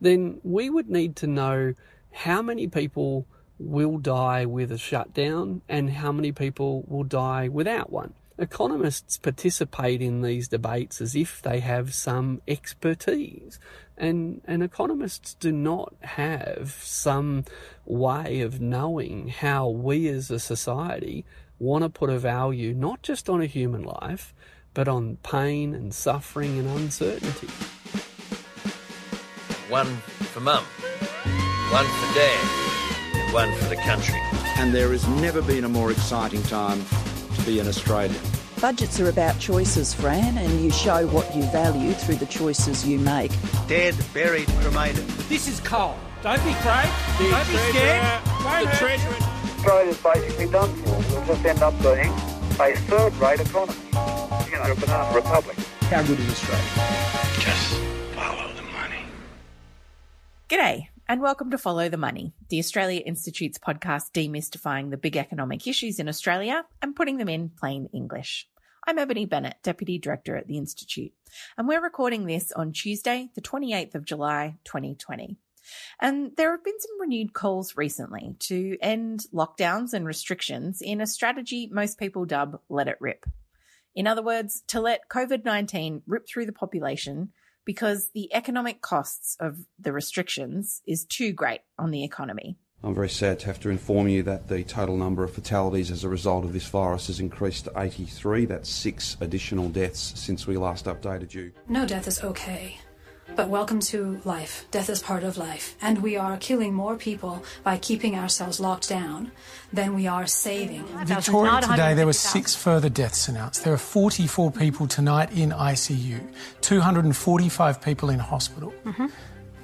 then we would need to know how many people will die with a shutdown and how many people will die without one. Economists participate in these debates as if they have some expertise, and economists do not have some way of knowing how we as a society want to put a value not just on a human life, but on pain and suffering and uncertainty. One for Mum, one for Dad, and one for the country. And there has never been a more exciting time to be an Australian. Budgets are about choices, Fran, and you show what you value through the choices you make. Dead, buried, cremated. This is coal. Don't be afraid. Don't be scared. The Treasurer. Australia's basically done for. We'll just end up being a third-rate economy. A banana republic. How good is Australia? Just follow the money. G'day, and welcome to Follow the Money, the Australia Institute's podcast demystifying the big economic issues in Australia and putting them in plain English. I'm Ebony Bennett, Deputy Director at the Institute, and we're recording this on Tuesday, the 28th of July, 2020. And there have been some renewed calls recently to end lockdowns and restrictions in a strategy most people dub Let It Rip. In other words, to let COVID-19 rip through the population because the economic costs of the restrictions is too great on the economy. I'm very sad to have to inform you that the total number of fatalities as a result of this virus has increased to 83. That's 6 additional deaths since we last updated you. No death is okay. But welcome to life. Death is part of life. And we are killing more people by keeping ourselves locked down than we are saving. Victoria today, there were 6 further deaths announced. There are 44 people tonight in ICU, 245 people in hospital.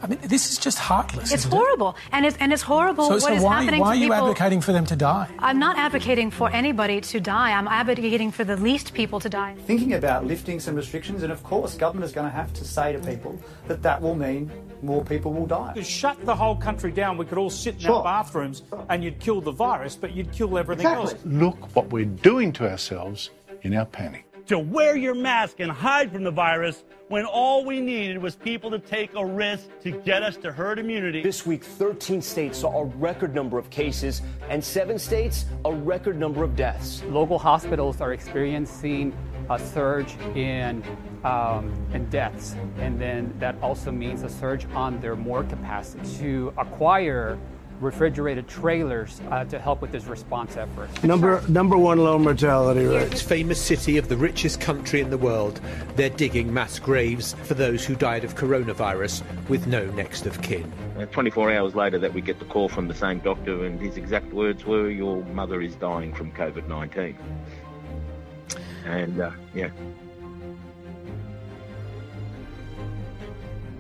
I mean, this is just heartless. It's horrible. And it's horrible what is happening to people. Why are you advocating for them to die? I'm not advocating for anybody to die. I'm advocating for the least people to die. Thinking about lifting some restrictions, and of course, government is going to have to say to people that will mean more people will die. To shut the whole country down, we could all sit in our bathrooms and you'd kill the virus, but you'd kill everything else. Look what we're doing to ourselves in our panic. To wear your mask and hide from the virus when all we needed was people to take a risk to get us to herd immunity. This week, 13 states saw a record number of cases and 7 states a record number of deaths. Local hospitals are experiencing a surge in deaths, and then that also means a surge on their morgue capacity to acquire refrigerated trailers to help with this response effort. Number one low mortality rate. It's famous city of the richest country in the world. They're digging mass graves for those who died of coronavirus with no next of kin. 24 hours later that we get the call from the same doctor, and his exact words were, "Your mother is dying from COVID-19. And, yeah.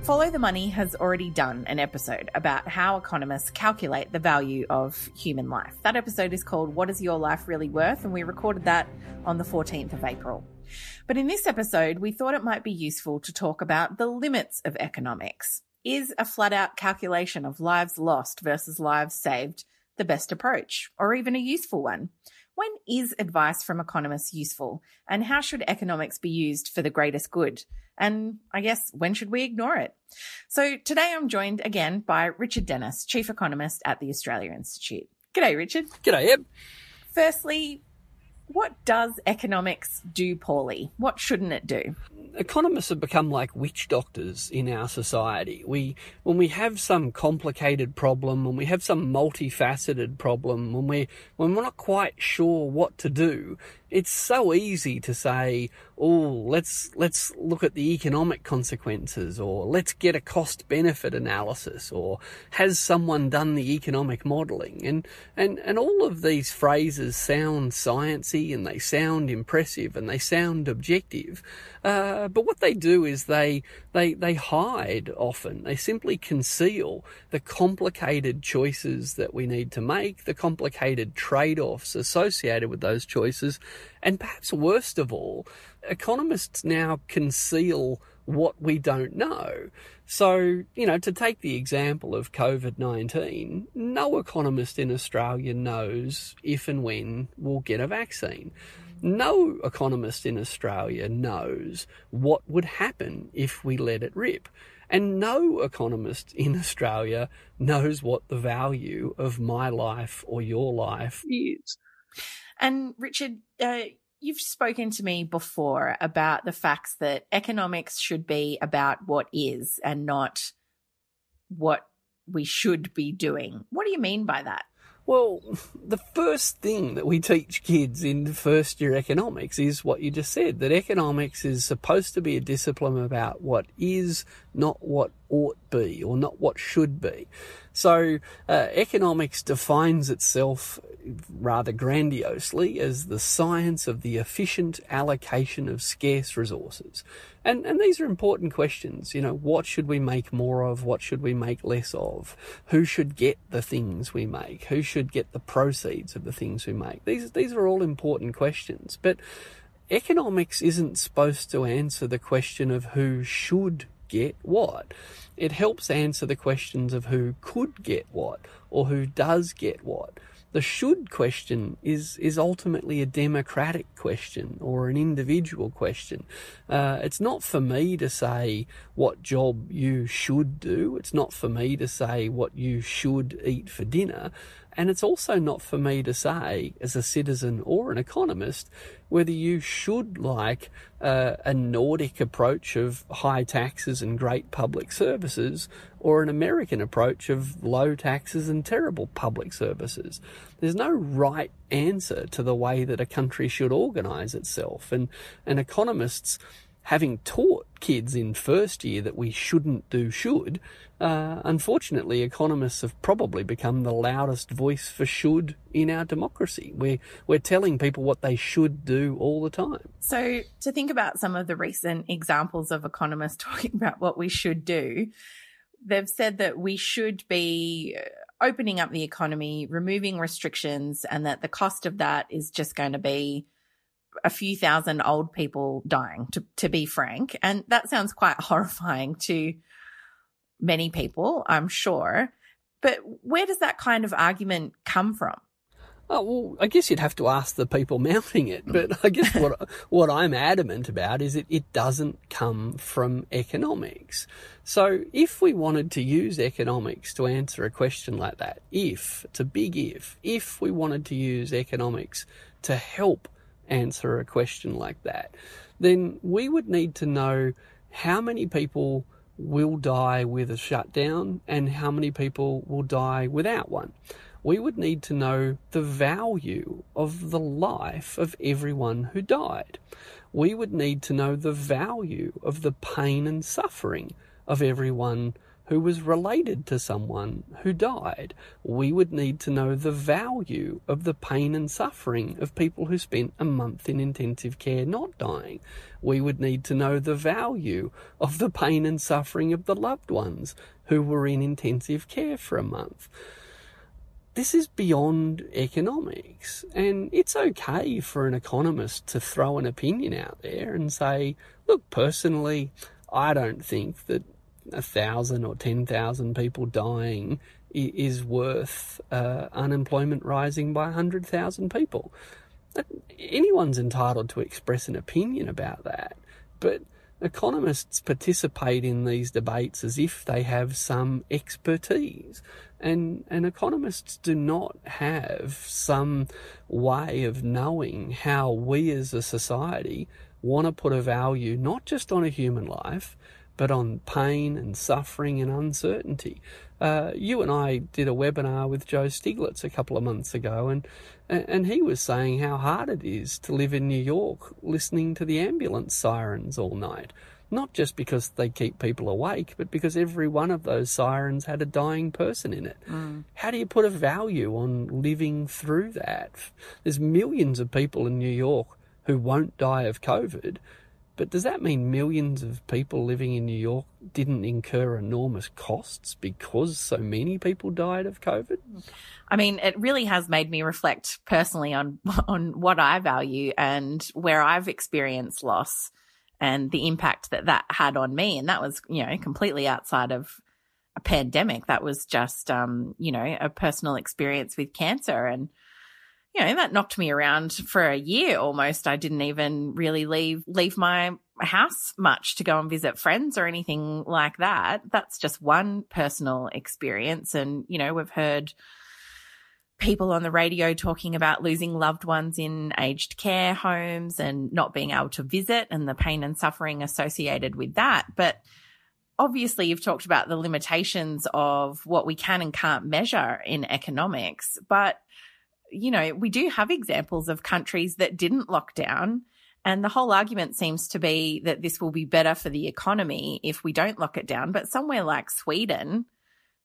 Follow the Money has already done an episode about how economists calculate the value of human life. That episode is called What is Your Life Really Worth? And we recorded that on the 14th of April. But in this episode, we thought it might be useful to talk about the limits of economics. Is a flat-out calculation of lives lost versus lives saved the best approach, or even a useful one? When is advice from economists useful? And how should economics be used for the greatest good? And I guess, when should we ignore it? So today I'm joined again by Richard Dennis, Chief Economist at the Australia Institute. G'day, Richard. G'day, Eb. Firstly, what does economics do poorly? What shouldn't it do? Economists have become like witch doctors in our society. When we have some complicated problem, when we have some multifaceted problem, when we're not quite sure what to do, it's so easy to say, let's look at the economic consequences, or let's get a cost-benefit analysis, or has someone done the economic modelling? And all of these phrases sound sciencey, and they sound impressive, and they sound objective. But what they do is they hide often. They simply conceal the complicated choices that we need to make, the complicated trade-offs associated with those choices. And perhaps worst of all, economists now conceal what we don't know. So, to take the example of COVID-19, no economist in Australia knows if and when we'll get a vaccine. No economist in Australia knows what would happen if we let it rip. And no economist in Australia knows what the value of my life or your life is. And Richard, you've spoken to me before about the facts that economics should be about what is and not what we should be doing. What do you mean by that? Well, the first thing that we teach kids in first year economics is what you just said, that economics is supposed to be a discipline about what is, not what ought be, or not what should be. So economics defines itself rather grandiosely as the science of the efficient allocation of scarce resources. And these are important questions. You know, what should we make more of? What should we make less of? Who should get the things we make? Who should get the proceeds of the things we make? These are all important questions. But economics isn't supposed to answer the question of who should get what. It helps answer the questions of who could get what or who does get what. The should question is ultimately a democratic question or an individual question. It's not for me to say what job you should do. It's not for me to say what you should eat for dinner. And it's also not for me to say, as a citizen or an economist, whether you should like a Nordic approach of high taxes and great public services or an American approach of low taxes and terrible public services. There's no right answer to the way that a country should organise itself. And economists, having taught kids in first year that we shouldn't do should, unfortunately, economists have probably become the loudest voice for should in our democracy. We're telling people what they should do all the time. So to think about some of the recent examples of economists talking about what we should do, they've said that we should be opening up the economy, removing restrictions, and that the cost of that is just going to be a few thousand old people dying, to be frank. And that sounds quite horrifying to many people, I'm sure. But where does that kind of argument come from? Oh, well, I guess you'd have to ask the people mounting it. But I guess what I'm adamant about is it doesn't come from economics. So if we wanted to use economics to answer a question like that, it's a big if we wanted to use economics to help answer a question like that, then we would need to know how many people will die with a shutdown and how many people will die without one. We would need to know the value of the life of everyone who died. We would need to know the value of the pain and suffering of everyone who was related to someone who died. We would need to know the value of the pain and suffering of people who spent a month in intensive care not dying. We would need to know the value of the pain and suffering of the loved ones who were in intensive care for a month. This is beyond economics, and it's okay for an economist to throw an opinion out there and say, look, personally, I don't think that 1,000 or 10,000 people dying is worth unemployment rising by 100,000 people. Anyone's entitled to express an opinion about that, but economists participate in these debates as if they have some expertise, and economists do not have some way of knowing how we as a society want to put a value not just on a human life, but on pain and suffering and uncertainty. You and I did a webinar with Joe Stiglitz a couple of months ago, and he was saying how hard it is to live in New York listening to the ambulance sirens all night. Not just because they keep people awake, but because every one of those sirens had a dying person in it. How do you put a value on living through that? There's millions of people in New York who won't die of COVID, but does that mean millions of people living in New York didn't incur enormous costs because so many people died of COVID? I mean, it really has made me reflect personally on what I value and where I've experienced loss and the impact that had on me. And that was, completely outside of a pandemic. That was just, a personal experience with cancer. And, that knocked me around for a year almost. I didn't even really leave my house much to go and visit friends or anything like that. That's just one personal experience. And, we've heard people on the radio talking about losing loved ones in aged care homes and not being able to visit and the pain and suffering associated with that. But obviously, you've talked about the limitations of what we can and can't measure in economics. But, we do have examples of countries that didn't lock down. And the whole argument seems to be that this will be better for the economy if we don't lock it down. But somewhere like Sweden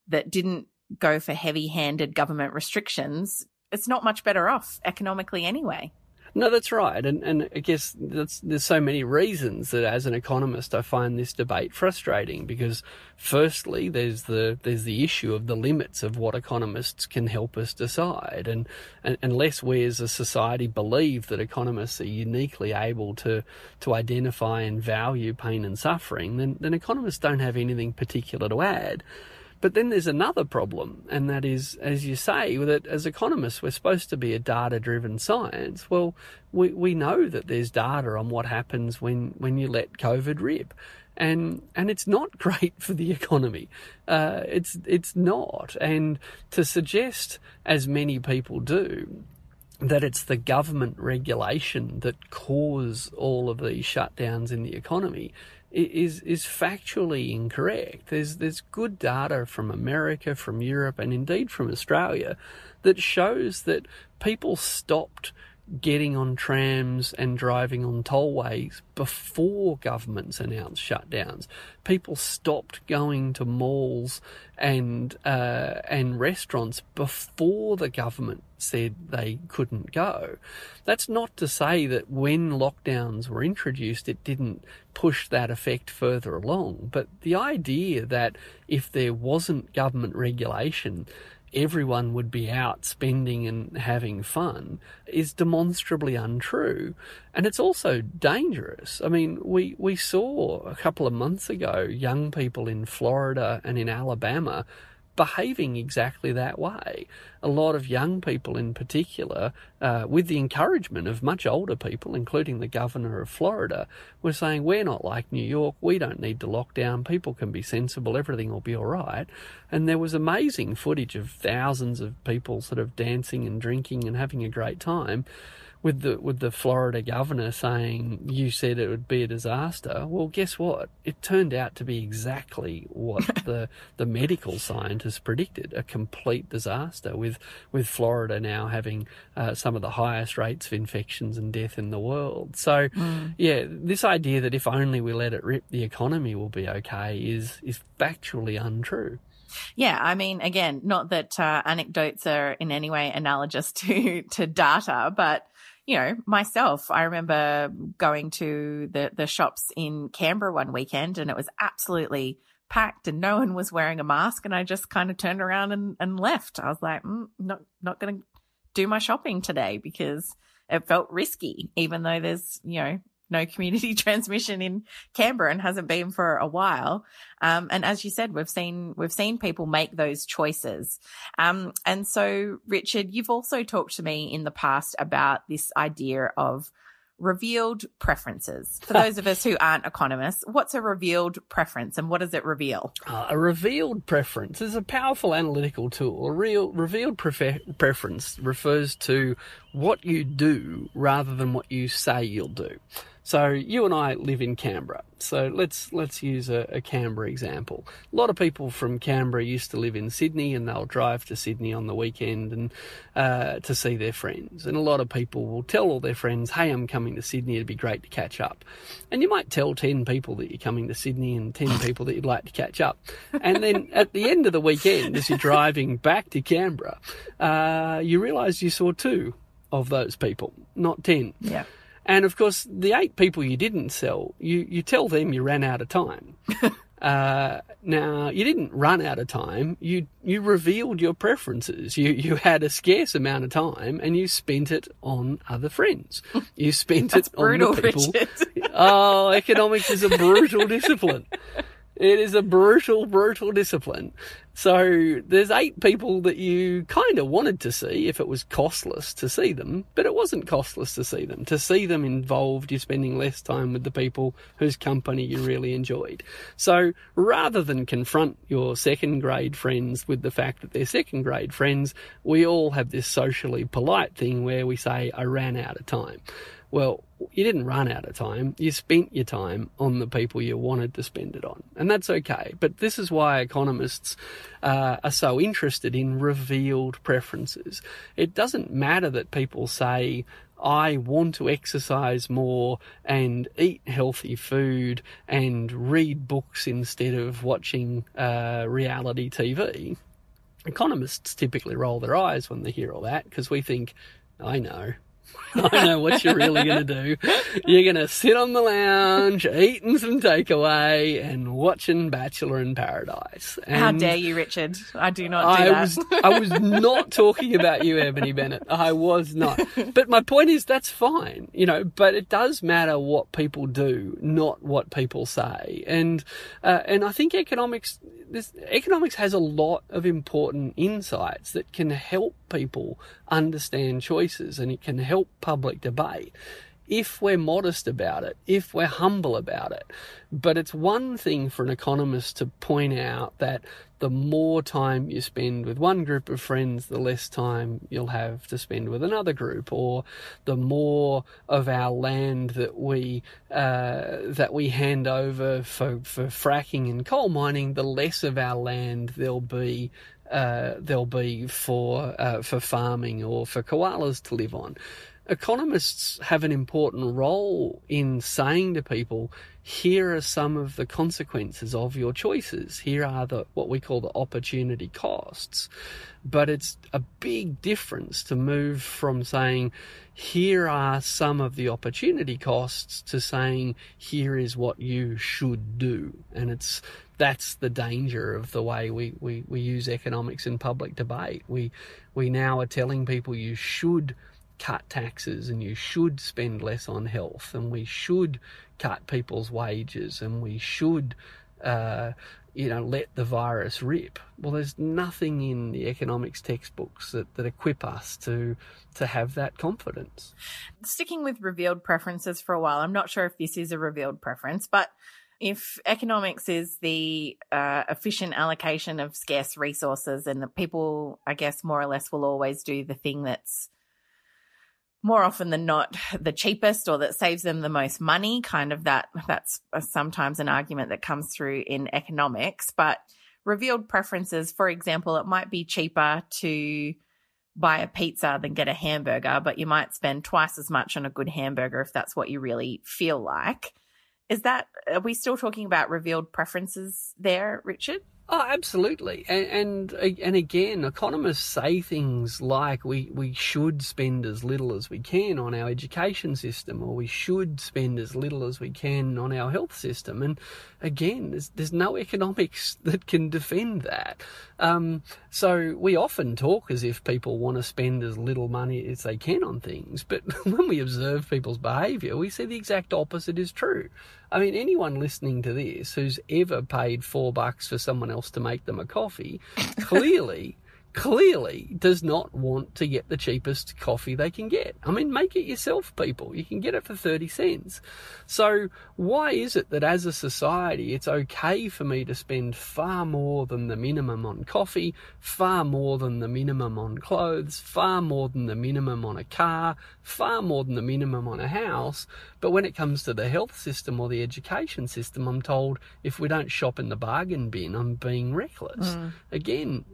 that didn't go for heavy-handed government restrictions, it's not much better off economically anyway. No, that's right. And I guess there's so many reasons that as an economist I find this debate frustrating, because firstly there's the issue of the limits of what economists can help us decide. And unless we as a society believe that economists are uniquely able to identify and value pain and suffering, then economists don't have anything particular to add. But then there's another problem, and that is, as you say, that as economists we're supposed to be a data-driven science. Well, we know that there's data on what happens when you let COVID rip, and it's not great for the economy. It's not. And to suggest, as many people do, that it's the government regulation that cause all of these shutdowns in the economy is factually incorrect. There's good data from America, from Europe, and indeed from Australia that shows that people stopped getting on trams and driving on tollways before governments announced shutdowns. People stopped going to malls and restaurants before the government said they couldn't go. That's not to say that when lockdowns were introduced it didn't push that effect further along, but the idea that if there wasn't government regulation everyone would be out spending and having fun is demonstrably untrue. And it's also dangerous. I mean, we saw a couple of months ago young people in Florida and in Alabama behaving exactly that way. A lot of young people in particular, with the encouragement of much older people, including the governor of Florida, were saying, we're not like New York, we don't need to lock down, people can be sensible, everything will be all right. And there was amazing footage of thousands of people sort of dancing and drinking and having a great time, with the Florida governor saying, you said it would be a disaster. Well, guess what? It turned out to be exactly what the medical scientists predicted, a complete disaster, with Florida now having some of the highest rates of infections and death in the world. So, yeah, this idea that if only we let it rip, the economy will be okay is factually untrue. Yeah, I mean, again, not that anecdotes are in any way analogous to data, but myself, I remember going to the shops in Canberra one weekend and it was absolutely packed and no one was wearing a mask, and I just kind of turned around and left. I was like, not going to do my shopping today because it felt risky, even though there's, no community transmission in Canberra and hasn't been for a while. And as you said, we've seen people make those choices. And so, Richard, you've also talked to me in the past about this idea of revealed preferences. For those of us who aren't economists, what's a revealed preference and what does it reveal? A revealed preference is a powerful analytical tool. A revealed preference refers to what you do rather than what you say you'll do. So you and I live in Canberra. So let's use a Canberra example. A lot of people from Canberra used to live in Sydney and they'll drive to Sydney on the weekend and to see their friends. And a lot of people will tell all their friends, hey, I'm coming to Sydney, it'd be great to catch up. And you might tell 10 people that you're coming to Sydney and 10 people that you'd like to catch up. And then at the end of the weekend, as you're driving back to Canberra, you realise you saw 2 of those people, not 10. Yeah. And, of course, the 8 people you didn't sell, you tell them you ran out of time. Now, you didn't run out of time. You revealed your preferences. You had a scarce amount of time and you spent it on other friends. You spent it on brutal, the people. Richard. Oh, economics is a brutal discipline. It is a brutal, brutal discipline. So there's 8 people that you kind of wanted to see if it was costless to see them, but it wasn't costless to see them. To see them involved you spending less time with the people whose company you really enjoyed. So rather than confront your second grade friends with the fact that they're second grade friends, we all have this socially polite thing where we say, I ran out of time. Well, you didn't run out of time. You spent your time on the people you wanted to spend it on. And that's okay. But this is why economists are so interested in revealed preferences. It doesn't matter that people say, I want to exercise more and eat healthy food and read books instead of watching reality TV. Economists typically roll their eyes when they hear all that because we think, I know what you're really going to do. You're going to sit on the lounge, eating some takeaway and watching Bachelor in Paradise. And how dare you, Richard? I do not do that. I was not talking about you, Ebony Bennett. I was not. But my point is that's fine, but it does matter what people do, not what people say. And I think economics has a lot of important insights that can help people understand choices, and it can help public debate if we're modest about it, if we're humble about it. But it's one thing for an economist to point out that the more time you spend with one group of friends, the less time you'll have to spend with another group, or the more of our land that we hand over for fracking and coal mining, the less of our land there'll be for farming or for koalas to live on. Economists have an important role in saying to people, here are some of the consequences of your choices. Here are what we call the opportunity costs. But it's a big difference to move from saying, here are some of the opportunity costs, to saying, here is what you should do. And that's the danger of the way we use economics in public debate. We now are telling people you should cut taxes and you should spend less on health, and we should cut people's wages, and we should let the virus rip. Well, there's nothing in the economics textbooks that equip us to have that confidence. Sticking with revealed preferences for a while, I'm not sure if this is a revealed preference, but if economics is the efficient allocation of scarce resources, and that people, I guess, more or less will always do the thing that's more often than not the cheapest or that saves them the most money, that's sometimes an argument that comes through in economics. But revealed preferences, for example, it might be cheaper to buy a pizza than get a hamburger, but you might spend twice as much on a good hamburger if that's what you really feel like. Are we still talking about revealed preferences there, Richard? Oh, absolutely. And again, economists say things like we should spend as little as we can on our education system, or we should spend as little as we can on our health system. And again, there's no economics that can defend that. So we often talk as if people want to spend as little money as they can on things. But when we observe people's behaviour, we see the exact opposite is true. I mean, anyone listening to this who's ever paid $4 for someone else to make them a coffee clearly does not want to get the cheapest coffee they can get. I mean, make it yourself, people. You can get it for 30 cents. So why is it that as a society it's okay for me to spend far more than the minimum on coffee, far more than the minimum on clothes, far more than the minimum on a car, far more than the minimum on a house, but when it comes to the health system or the education system, I'm told if we don't shop in the bargain bin, I'm being reckless. Again,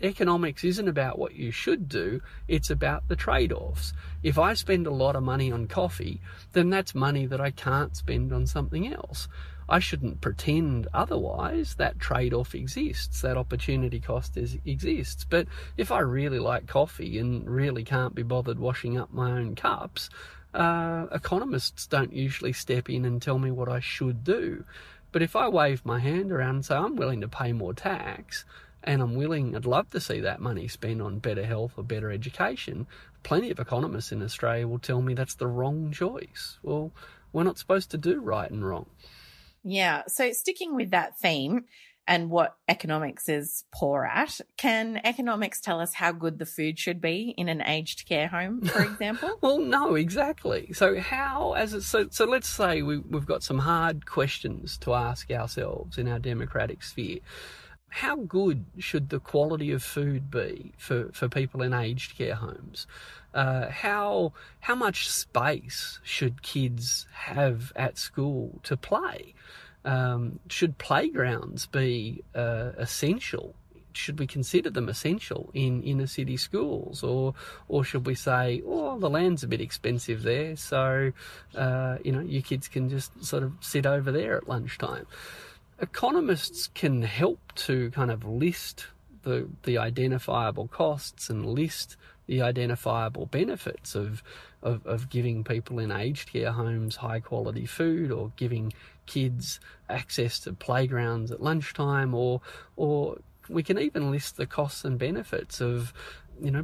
economics isn't about what you should do, it's about the trade-offs. If I spend a lot of money on coffee, then that's money that I can't spend on something else. I shouldn't pretend otherwise. That trade-off exists, that opportunity cost exists. But if I really like coffee and really can't be bothered washing up my own cups, economists don't usually step in and tell me what I should do. But if I wave my hand around and say I'm willing to pay more tax, and I'd love to see that money spent on better health or better education, plenty of economists in Australia will tell me that's the wrong choice. Well, we're not supposed to do right and wrong. Yeah. So sticking with that theme and what economics is poor at, can economics tell us how good the food should be in an aged care home, for example? Well, no, exactly. So so let's say we've got some hard questions to ask ourselves in our democratic sphere. How good should the quality of food be for people in aged care homes? How much space should kids have at school to play? Should playgrounds be essential? Should we consider them essential in inner city schools, or should we say, oh, the land's a bit expensive there, so your kids can just sort of sit over there at lunchtime? Economists can help to kind of list the identifiable costs and list the identifiable benefits of giving people in aged care homes high quality food, or giving kids access to playgrounds at lunchtime, or we can even list the costs and benefits of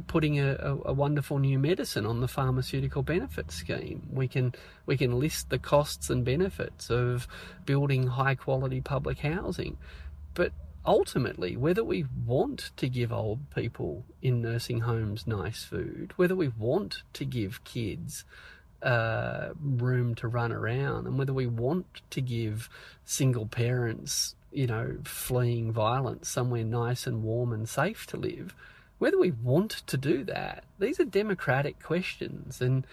putting a wonderful new medicine on the pharmaceutical benefit scheme. We can list the costs and benefits of building high quality public housing. But ultimately, whether we want to give old people in nursing homes nice food, whether we want to give kids room to run around, and whether we want to give single parents, fleeing violence, somewhere nice and warm and safe to live, whether we want to do that, these are democratic questions. And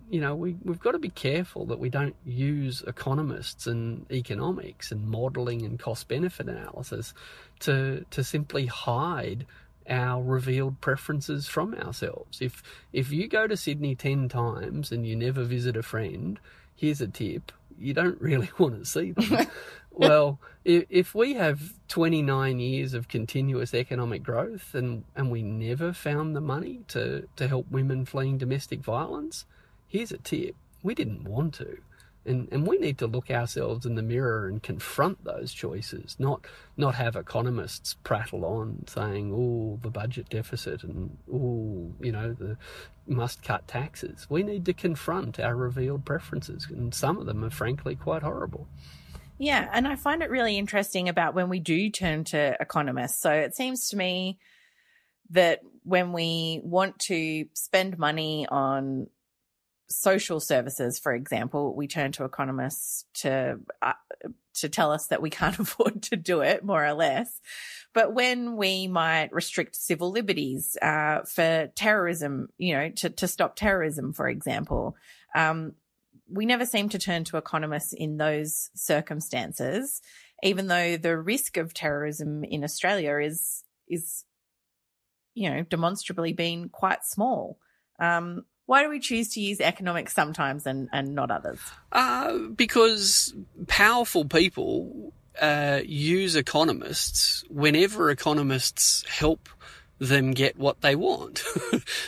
we've got to be careful that we don't use economists and economics and modelling and cost-benefit analysis to simply hide our revealed preferences from ourselves. If you go to Sydney 10 times and you never visit a friend, here's a tip: you don't really want to see them. Well, if we have 29 years of continuous economic growth and we never found the money to help women fleeing domestic violence, here's a tip: we didn't want to. And we need to look ourselves in the mirror and confront those choices, not have economists prattle on saying, oh, the budget deficit and, oh, the must cut taxes. We need to confront our revealed preferences, and some of them are frankly quite horrible. Yeah, and I find it really interesting about when we do turn to economists. So it seems to me that when we want to spend money on social services, for example, we turn to economists to tell us that we can't afford to do it, more or less. But when we might restrict civil liberties for terrorism, to stop terrorism, for example, we never seem to turn to economists in those circumstances, even though the risk of terrorism in Australia is demonstrably been quite small. Why do we choose to use economics sometimes and not others? Because powerful people use economists whenever economists help them get what they want.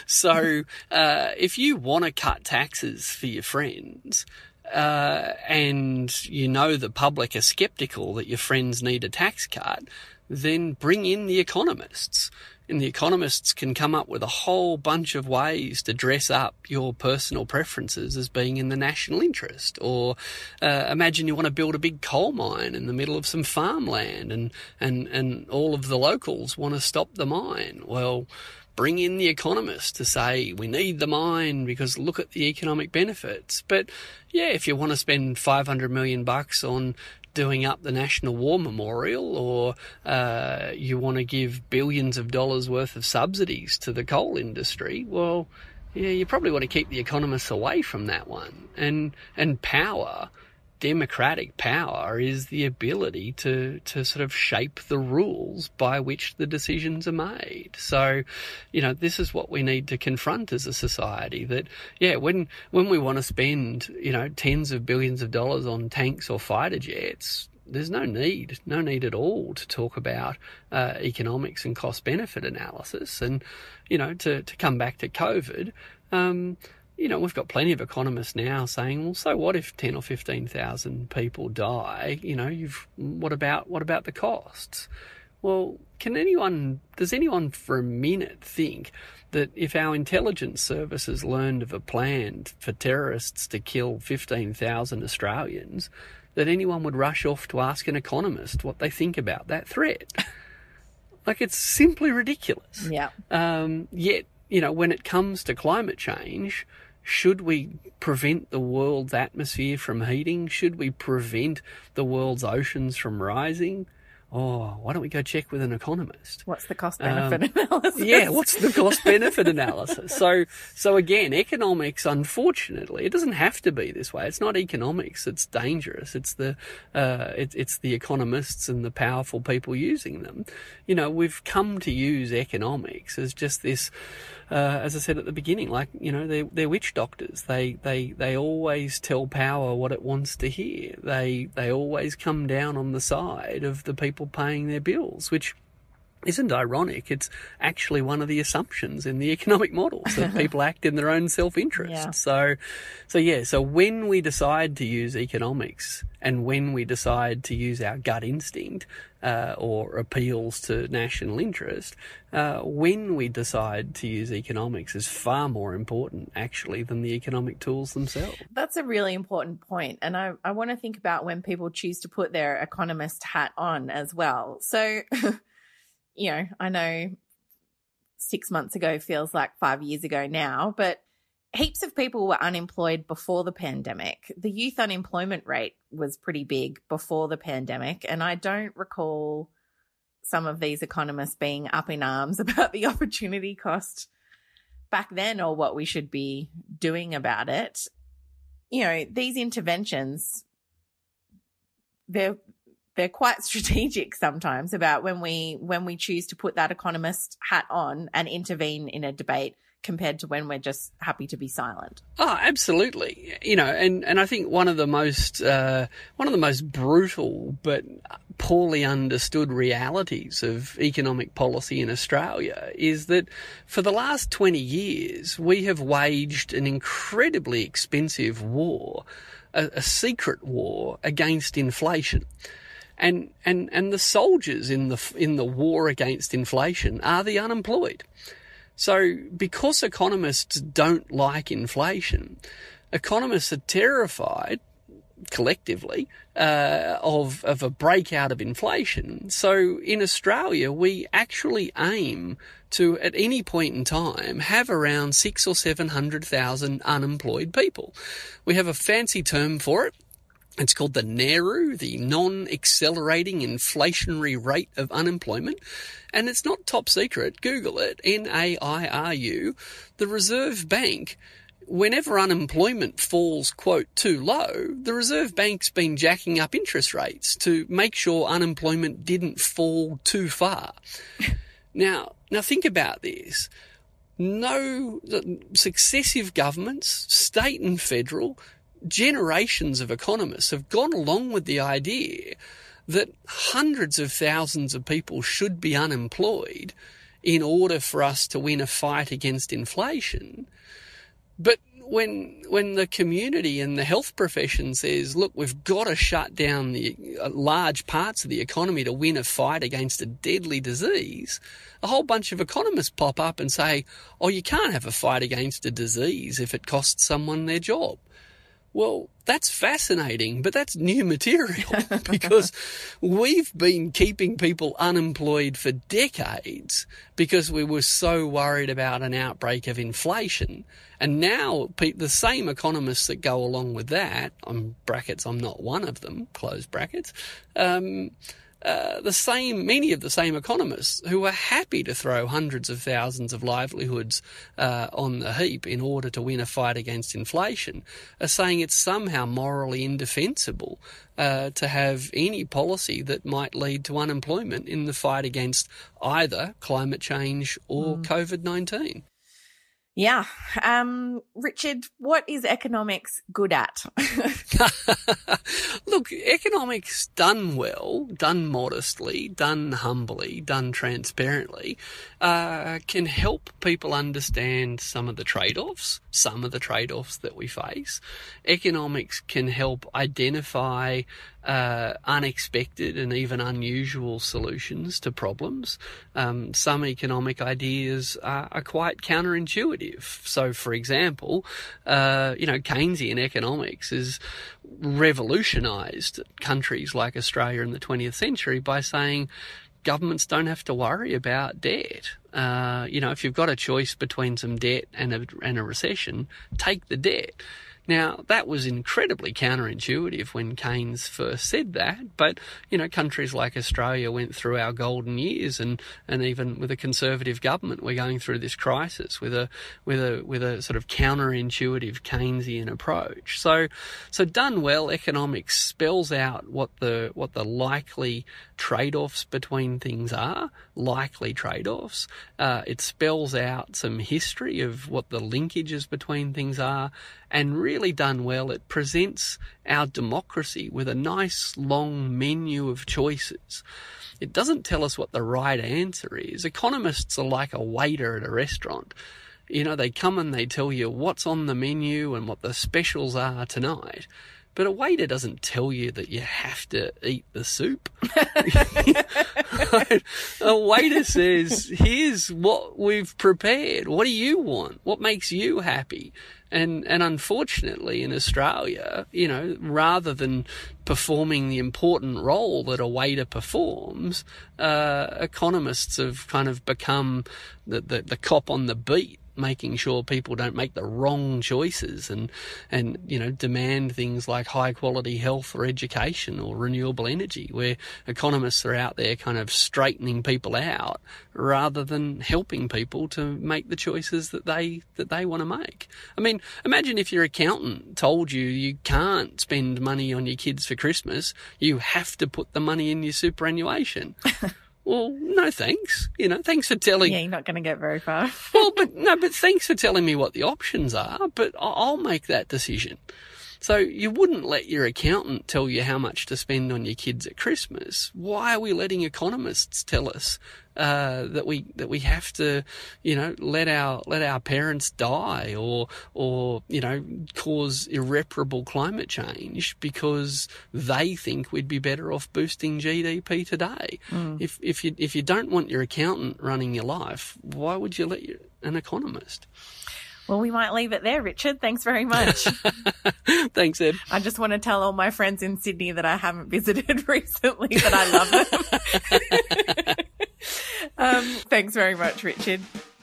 So if you want to cut taxes for your friends, and the public are sceptical that your friends need a tax cut, then bring in the economists. And the economists can come up with a whole bunch of ways to dress up your personal preferences as being in the national interest. Or imagine you want to build a big coal mine in the middle of some farmland, and all of the locals want to stop the mine. Well, bring in the economist to say, we need the mine because look at the economic benefits. But yeah, if you want to spend $500 million on doing up the National War Memorial, or you want to give billions of dollars worth of subsidies to the coal industry, well, yeah, you probably want to keep the economists away from that one. And power, democratic power, is the ability to sort of shape the rules by which the decisions are made. So, this is what we need to confront as a society, that, yeah, when we want to spend, tens of billions of dollars on tanks or fighter jets, there's no need at all to talk about economics and cost-benefit analysis. And, to come back to COVID, we've got plenty of economists now saying, well, so what if 10 or 15,000 people die? What about the costs? Well, does anyone for a minute think that if our intelligence services learned of a plan for terrorists to kill 15,000 Australians, that anyone would rush off to ask an economist what they think about that threat. Like, it's simply ridiculous. Yeah. Yet, you know, when it comes to climate change, should we prevent the world's atmosphere from heating? Should we prevent the world's oceans from rising? Oh, why don't we go check with an economist? What's the cost-benefit analysis? Yeah, what's the cost-benefit analysis? So again, economics, unfortunately, it doesn't have to be this way. It's not economics that's dangerous. It's the economists and the powerful people using them. You know, we've come to use economics as just this, as I said at the beginning, like, you know, they're witch doctors. They always tell power what it wants to hear. They always come down on the side of the people paying their bills, which isn't ironic. It's actually one of the assumptions in the economic models, that people act in their own self-interest. Yeah. So when we decide to use economics, and when we decide to use our gut instinct or appeals to national interest, when we decide to use economics is far more important, actually, than the economic tools themselves. That's a really important point. And I want to think about when people choose to put their economist hat on as well. So, you know, I know 6 months ago feels like 5 years ago now, but heaps of people were unemployed before the pandemic. The youth unemployment rate was pretty big before the pandemic, and I don't recall some of these economists being up in arms about the opportunity cost back then or what we should be doing about it. You know, these interventions, they're quite strategic sometimes about when we choose to put that economist hat on and intervene in a debate, compared to when we're just happy to be silent. Oh, absolutely. You know, and I think one of the most brutal but poorly understood realities of economic policy in Australia is that for the last 20 years, we have waged an incredibly expensive war, a secret war against inflation. And the soldiers in the war against inflation are the unemployed. So because economists don't like inflation, economists are terrified, collectively, of a breakout of inflation. So in Australia, we actually aim to, at any point in time, have around 600,000 or 700,000 unemployed people. We have a fancy term for it. It's called the NAIRU, the Non-Accelerating Inflationary Rate of Unemployment. And it's not top secret. Google it, NAIRU. The Reserve Bank, whenever unemployment falls, quote, too low, the Reserve Bank's been jacking up interest rates to make sure unemployment didn't fall too far. Now think about this. No successive governments, state and federal, generations of economists have gone along with the idea that hundreds of thousands of people should be unemployed in order for us to win a fight against inflation. But when the community and the health profession says, look, we've got to shut down the large parts of the economy to win a fight against a deadly disease, a whole bunch of economists pop up and say, oh, you can't have a fight against a disease if it costs someone their job. Well, that's fascinating, but that's new material because we've been keeping people unemployed for decades because we were so worried about an outbreak of inflation. And now the same economists that go along with that, brackets, I'm not one of them, close brackets, many of the same economists who are happy to throw hundreds of thousands of livelihoods on the heap in order to win a fight against inflation are saying it's somehow morally indefensible to have any policy that might lead to unemployment in the fight against either climate change or COVID-19. Yeah. Richard, what is economics good at? Look, economics done well, done modestly, done humbly, done transparently, can help people understand some of the trade-offs that we face. Economics can help identify unexpected and even unusual solutions to problems. Some economic ideas are quite counterintuitive. So, for example, Keynesian economics has revolutionised countries like Australia in the 20th century by saying governments don't have to worry about debt. If you've got a choice between some debt and a recession, take the debt. Now, that was incredibly counterintuitive when Keynes first said that, but, countries like Australia went through our golden years, and even with a Conservative government, we're going through this crisis with a sort of counterintuitive Keynesian approach. So done well, economics spells out what the likely trade-offs between things are, likely trade-offs. It spells out some history of what the linkages between things are, and really done well, it presents our democracy with a nice long menu of choices. It doesn't tell us what the right answer is. Economists are like a waiter at a restaurant. They come and they tell you what's on the menu and what the specials are tonight. But a waiter doesn't tell you that you have to eat the soup. A waiter says, here's what we've prepared. What do you want? What makes you happy? And unfortunately in Australia, rather than performing the important role that a waiter performs, economists have kind of become the cop on the beat, making sure people don't make the wrong choices and demand things like high quality health or education or renewable energy, where economists are out there kind of straightening people out rather than helping people to make the choices that they want to make. I mean, imagine if your accountant told you can't spend money on your kids for Christmas, you have to put the money in your superannuation. Well, no thanks. Thanks for telling... Yeah, you're not going to get very far. but thanks for telling me what the options are, but I'll make that decision. So you wouldn't let your accountant tell you how much to spend on your kids at Christmas. Why are we letting economists tell us that we have to, let our parents die or cause irreparable climate change because they think we'd be better off boosting GDP today? If you don't want your accountant running your life, why would you let an economist? Well, we might leave it there, Richard. Thanks very much. Thanks, Ed. I just want to tell all my friends in Sydney that I haven't visited recently that I love them. Thanks very much, Richard.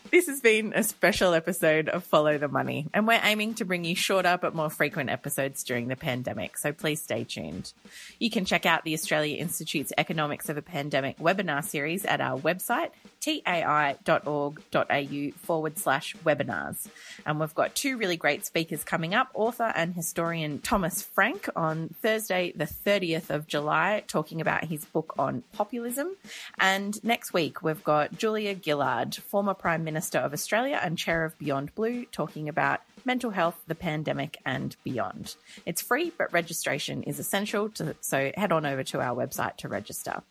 This has been a special episode of Follow the Money, and we're aiming to bring you shorter but more frequent episodes during the pandemic, so please stay tuned. You can check out the Australia Institute's Economics of a Pandemic webinar series at our website, tai.org.au/webinars. And we've got two really great speakers coming up, author and historian Thomas Frank on Thursday, the 30th of July, talking about his book on populism. And next week, we've got Julia Gillard, former Prime Minister of Australia and chair of Beyond Blue, talking about mental health, the pandemic and beyond. It's free, but registration is essential, so head on over to our website to register.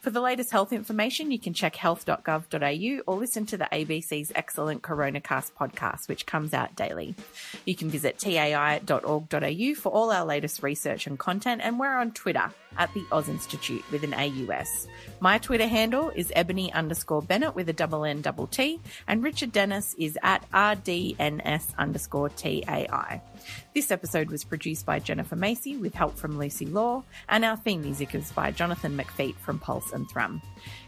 For the latest health information, you can check health.gov.au or listen to the ABC's excellent CoronaCast podcast, which comes out daily. You can visit tai.org.au for all our latest research and content, and we're on Twitter at the Oz Institute with an AUS. My Twitter handle is Ebony_Bennett with a _N_T, and Richard Dennis is at RDNS_TAI. This episode was produced by Jennifer Macey with help from Lucy Law, and our theme music is by Jonathan McFeet from Pulse and Thrum.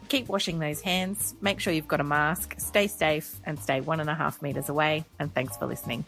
Keep washing those hands, make sure you've got a mask, stay safe, and stay 1.5 meters away, and thanks for listening.